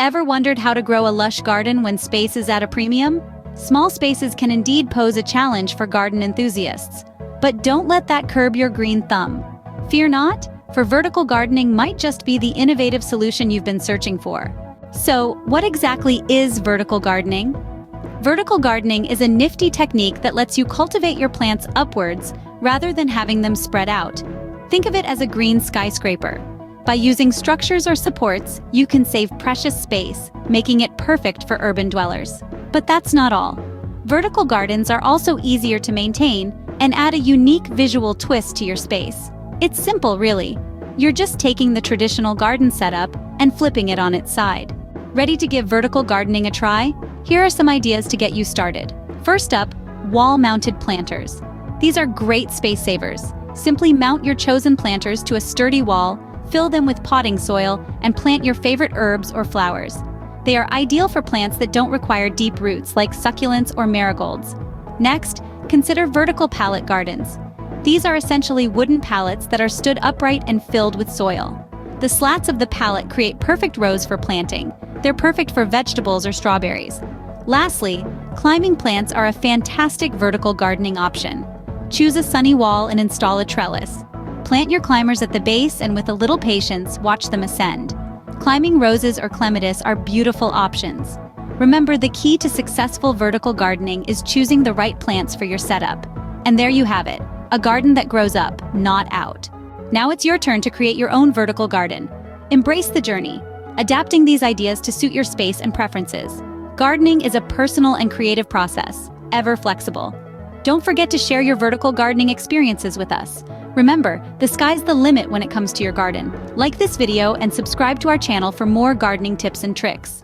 Ever wondered how to grow a lush garden when space is at a premium? Small spaces can indeed pose a challenge for garden enthusiasts. But don't let that curb your green thumb. Fear not, for vertical gardening might just be the innovative solution you've been searching for. So, what exactly is vertical gardening? Vertical gardening is a nifty technique that lets you cultivate your plants upwards rather than having them spread out. Think of it as a green skyscraper. By using structures or supports, you can save precious space, making it perfect for urban dwellers. But that's not all. Vertical gardens are also easier to maintain and add a unique visual twist to your space. It's simple, really. You're just taking the traditional garden setup and flipping it on its side. Ready to give vertical gardening a try? Here are some ideas to get you started. First up, wall-mounted planters. These are great space savers. Simply mount your chosen planters to a sturdy wall, fill them with potting soil, and plant your favorite herbs or flowers. They are ideal for plants that don't require deep roots like succulents or marigolds. Next, consider vertical pallet gardens. These are essentially wooden pallets that are stood upright and filled with soil. The slats of the pallet create perfect rows for planting. They're perfect for vegetables or strawberries. Lastly, climbing plants are a fantastic vertical gardening option. Choose a sunny wall and install a trellis. Plant your climbers at the base and with a little patience, watch them ascend. Climbing roses or clematis are beautiful options. Remember, the key to successful vertical gardening is choosing the right plants for your setup. And there you have it, a garden that grows up, not out. Now it's your turn to create your own vertical garden. Embrace the journey, adapting these ideas to suit your space and preferences. Gardening is a personal and creative process, ever flexible. Don't forget to share your vertical gardening experiences with us. Remember, the sky's the limit when it comes to your garden. Like this video and subscribe to our channel for more gardening tips and tricks.